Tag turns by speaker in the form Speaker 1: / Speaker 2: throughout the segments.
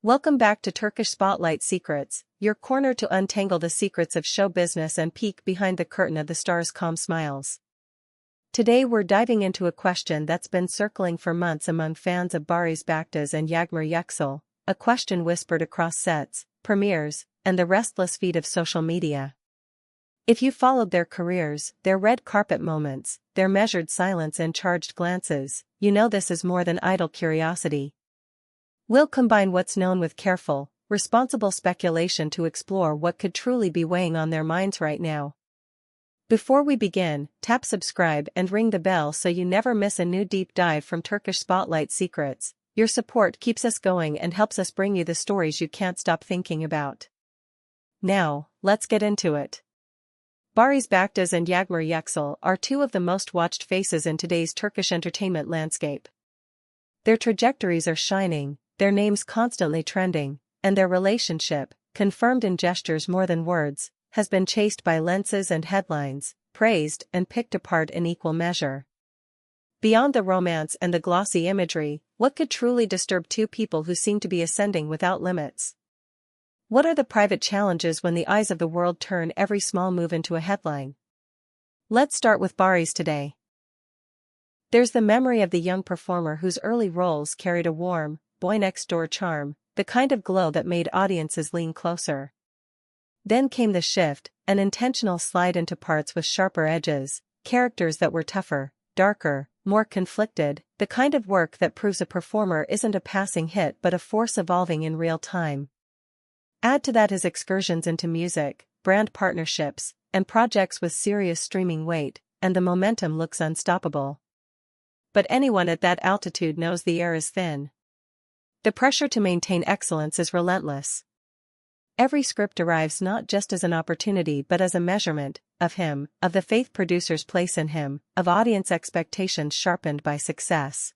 Speaker 1: Welcome back to Turkish Spotlight Secrets, your corner to untangle the secrets of show business and peek behind the curtain of the stars' calm smiles. Today we're diving into a question that's been circling for months among fans of Baris and Yagmar, a question whispered across sets, premieres, and the restless feed of social media. If you followed their careers, their red carpet moments, their measured silence and charged glances, you know this is more than idle curiosity. We'll combine what's known with careful, responsible speculation to explore what could truly be weighing on their minds right now. Before we begin, tap subscribe and ring the bell so you never miss a new deep dive from Turkish Spotlight Secrets. Your support keeps us going and helps us bring you the stories you can't stop thinking about. Now, let's get into it. Baris and Yagmar are two of the most watched faces in today's Turkish entertainment landscape. Their trajectories are shining, their names constantly trending, and their relationship, confirmed in gestures more than words, has been chased by lenses and headlines, praised and picked apart in equal measure. Beyond the romance and the glossy imagery, what could truly disturb two people who seem to be ascending without limits? What are the private challenges when the eyes of the world turn every small move into a headline? Let's start with Baris today. There's the memory of the young performer whose early roles carried a warm, boy-next-door charm, the kind of glow that made audiences lean closer. Then came the shift, an intentional slide into parts with sharper edges, characters that were tougher, darker, more conflicted, the kind of work that proves a performer isn't a passing hit but a force evolving in real time. Add to that his excursions into music, brand partnerships, and projects with serious streaming weight, and the momentum looks unstoppable. But anyone at that altitude knows the air is thin. The pressure to maintain excellence is relentless. Every script arrives not just as an opportunity but as a measurement, of him, of the faith producers place in him, of audience expectations sharpened by success.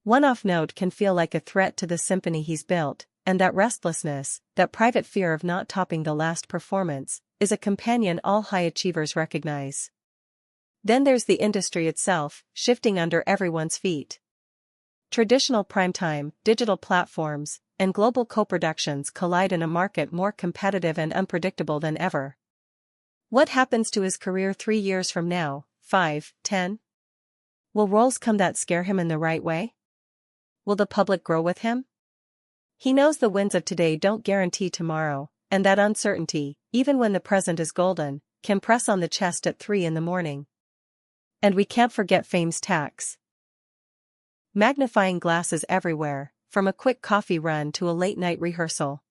Speaker 1: One off note can feel like a threat to the symphony he's built, and that restlessness, that private fear of not topping the last performance, is a companion all high achievers recognize. Then there's the industry itself, shifting under everyone's feet. Traditional primetime, digital platforms, and global co-productions collide in a market more competitive and unpredictable than ever. What happens to his career 3 years from now, 5, 10? Will roles come that scare him in the right way? Will the public grow with him? He knows the wins of today don't guarantee tomorrow, and that uncertainty, even when the present is golden, can press on the chest at 3 in the morning. And we can't forget fame's tax. Magnifying glasses everywhere, from a quick coffee run to a late-night rehearsal.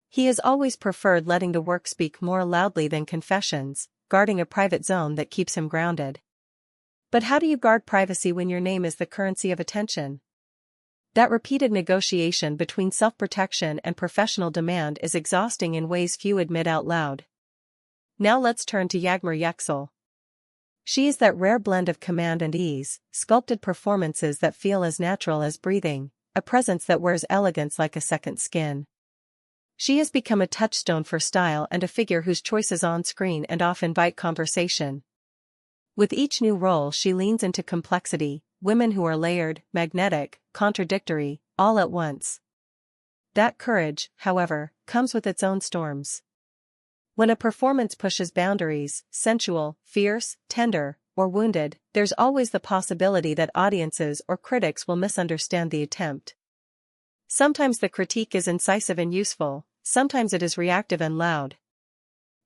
Speaker 1: He has always preferred letting the work speak more loudly than confessions, guarding a private zone that keeps him grounded. But how do you guard privacy when your name is the currency of attention? That repeated negotiation between self-protection and professional demand is exhausting in ways few admit out loud. Now let's turn to Yagmar. She is that rare blend of command and ease, sculpted performances that feel as natural as breathing, a presence that wears elegance like a second skin. She has become a touchstone for style and a figure whose choices on screen and off invite conversation. With each new role she leans into complexity, women who are layered, magnetic, contradictory, all at once. That courage, however, comes with its own storms. When a performance pushes boundaries, sensual, fierce, tender, or wounded, there's always the possibility that audiences or critics will misunderstand the attempt. Sometimes the critique is incisive and useful, sometimes it is reactive and loud.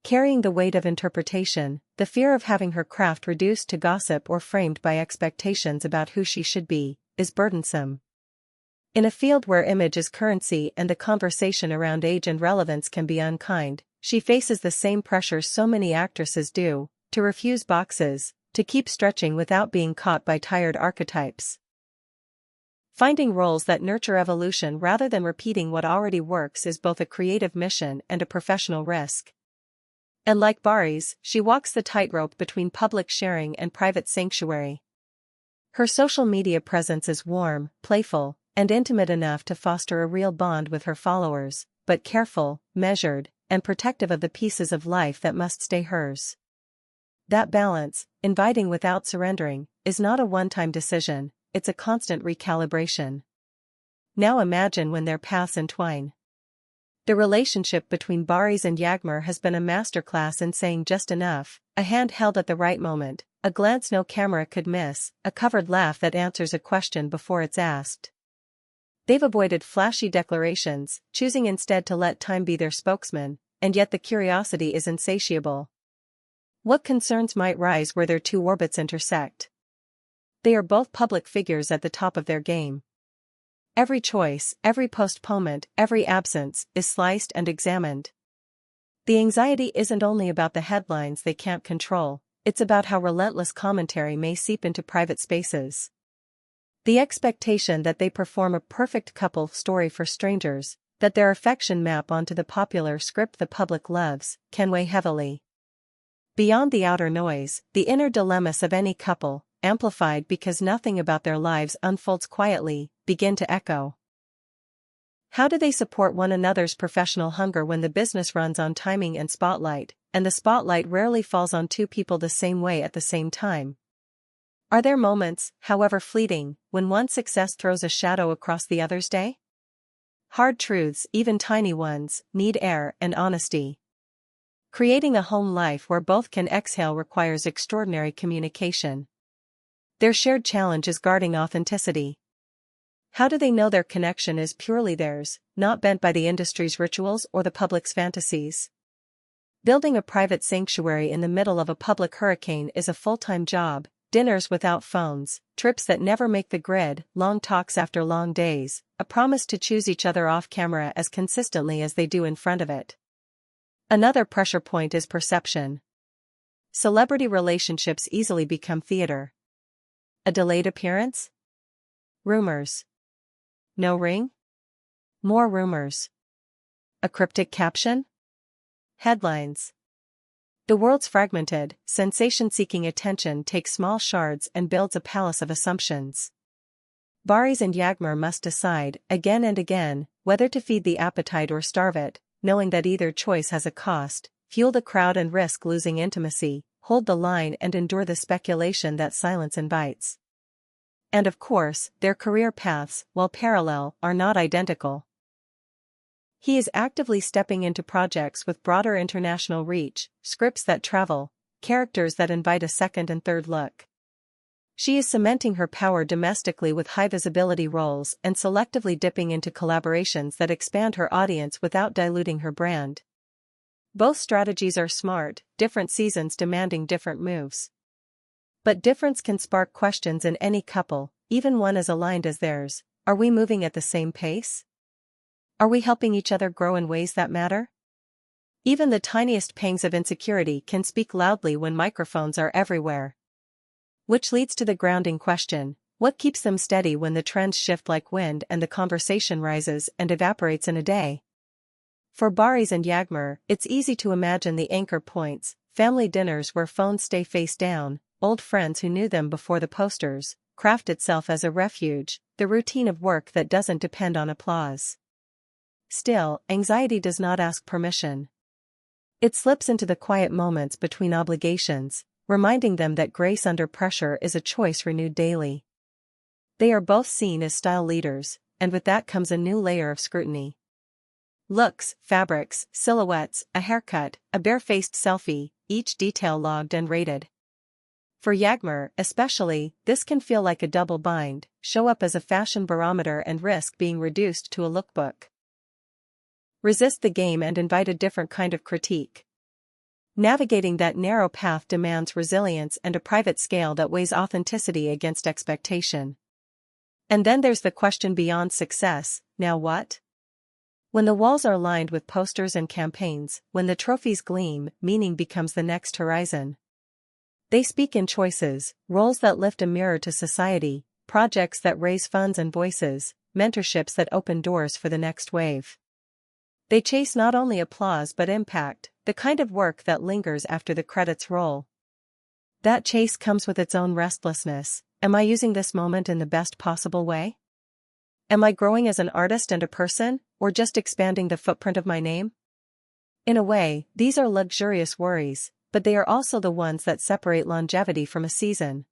Speaker 1: Carrying the weight of interpretation, the fear of having her craft reduced to gossip or framed by expectations about who she should be, is burdensome. In a field where image is currency and the conversation around age and relevance can be unkind, she faces the same pressures so many actresses do, to refuse boxes, to keep stretching without being caught by tired archetypes. Finding roles that nurture evolution rather than repeating what already works is both a creative mission and a professional risk. And like Baris, she walks the tightrope between public sharing and private sanctuary. Her social media presence is warm, playful, and intimate enough to foster a real bond with her followers, but careful, measured, and protective of the pieces of life that must stay hers. That balance, inviting without surrendering, is not a one-time decision, it's a constant recalibration. Now imagine when their paths entwine. The relationship between Baris and Yagmar has been a masterclass in saying just enough, a hand held at the right moment, a glance no camera could miss, a covered laugh that answers a question before it's asked. They've avoided flashy declarations, choosing instead to let time be their spokesman, and yet the curiosity is insatiable. What concerns might rise where their two orbits intersect? They are both public figures at the top of their game. Every choice, every postponement, every absence, is sliced and examined. The anxiety isn't only about the headlines they can't control, it's about how relentless commentary may seep into private spaces. The expectation that they perform a perfect couple story for strangers, that their affection map onto the popular script the public loves, can weigh heavily. Beyond the outer noise, the inner dilemmas of any couple, amplified because nothing about their lives unfolds quietly, begin to echo. How do they support one another's professional hunger when the business runs on timing and spotlight, and the spotlight rarely falls on two people the same way at the same time? Are there moments, however fleeting, when one success throws a shadow across the other's day? Hard truths, even tiny ones, need air and honesty. Creating a home life where both can exhale requires extraordinary communication. Their shared challenge is guarding authenticity. How do they know their connection is purely theirs, not bent by the industry's rituals or the public's fantasies? Building a private sanctuary in the middle of a public hurricane is a full-time job, dinners without phones, trips that never make the grid, long talks after long days, a promise to choose each other off camera as consistently as they do in front of it. Another pressure point is perception. Celebrity relationships easily become theater. A delayed appearance? Rumors. No ring? More rumors. A cryptic caption? Headlines. The world's fragmented, sensation-seeking attention takes small shards and builds a palace of assumptions. Baris and Yagmar must decide, again and again, whether to feed the appetite or starve it, knowing that either choice has a cost: fuel the crowd and risk losing intimacy, hold the line and endure the speculation that silence invites. And of course, their career paths, while parallel, are not identical. He is actively stepping into projects with broader international reach, scripts that travel, characters that invite a second and third look. She is cementing her power domestically with high-visibility roles and selectively dipping into collaborations that expand her audience without diluting her brand. Both strategies are smart, different seasons demanding different moves. But difference can spark questions in any couple, even one as aligned as theirs. Are we moving at the same pace? Are we helping each other grow in ways that matter? Even the tiniest pangs of insecurity can speak loudly when microphones are everywhere. Which leads to the grounding question: what keeps them steady when the trends shift like wind and the conversation rises and evaporates in a day? For Baris and Yagmar, it's easy to imagine the anchor points: family dinners where phones stay face down, old friends who knew them before the posters, craft itself as a refuge, the routine of work that doesn't depend on applause. Still, anxiety does not ask permission. It slips into the quiet moments between obligations, reminding them that grace under pressure is a choice renewed daily. They are both seen as style leaders, and with that comes a new layer of scrutiny. Looks, fabrics, silhouettes, a haircut, a bare-faced selfie, each detail logged and rated. For Yagmar, especially, this can feel like a double bind: show up as a fashion barometer and risk being reduced to a lookbook. Resist the game and invite a different kind of critique. Navigating that narrow path demands resilience and a private scale that weighs authenticity against expectation. And then there's the question beyond success: now what? When the walls are lined with posters and campaigns, when the trophies gleam, meaning becomes the next horizon. They speak in choices: roles that lift a mirror to society, projects that raise funds and voices, mentorships that open doors for the next wave. They chase not only applause but impact, the kind of work that lingers after the credits roll. That chase comes with its own restlessness. Am I using this moment in the best possible way? Am I growing as an artist and a person, or just expanding the footprint of my name? In a way, these are luxurious worries, but they are also the ones that separate longevity from a season.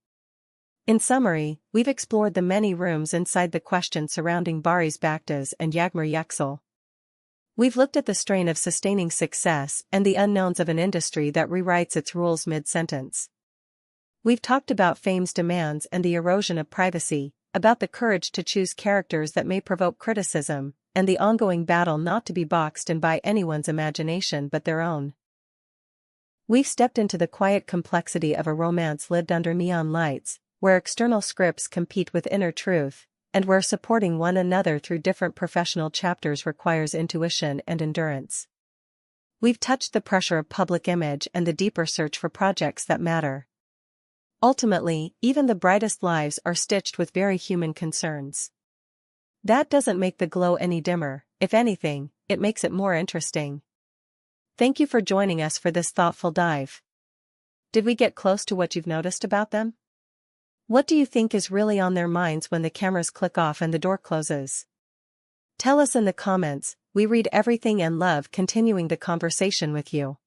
Speaker 1: In summary, we've explored the many rooms inside the question surrounding Baris Baktas and Yagmar Yüksel. We've looked at the strain of sustaining success and the unknowns of an industry that rewrites its rules mid-sentence. We've talked about fame's demands and the erosion of privacy, about the courage to choose characters that may provoke criticism, and the ongoing battle not to be boxed in by anyone's imagination but their own. We've stepped into the quiet complexity of a romance lived under neon lights, where external scripts compete with inner truth, and where supporting one another through different professional chapters requires intuition and endurance. We've touched the pressure of public image and the deeper search for projects that matter. Ultimately, even the brightest lives are stitched with very human concerns. That doesn't make the glow any dimmer; if anything, it makes it more interesting. Thank you for joining us for this thoughtful dive. Did we get close to what you've noticed about them? What do you think is really on their minds when the cameras click off and the door closes? Tell us in the comments. We read everything and love continuing the conversation with you.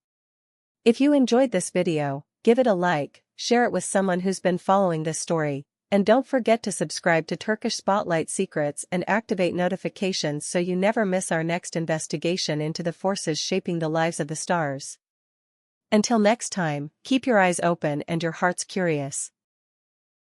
Speaker 1: If you enjoyed this video, give it a like, share it with someone who's been following this story, and don't forget to subscribe to Turkish Spotlight Secrets and activate notifications so you never miss our next investigation into the forces shaping the lives of the stars. Until next time, keep your eyes open and your hearts curious.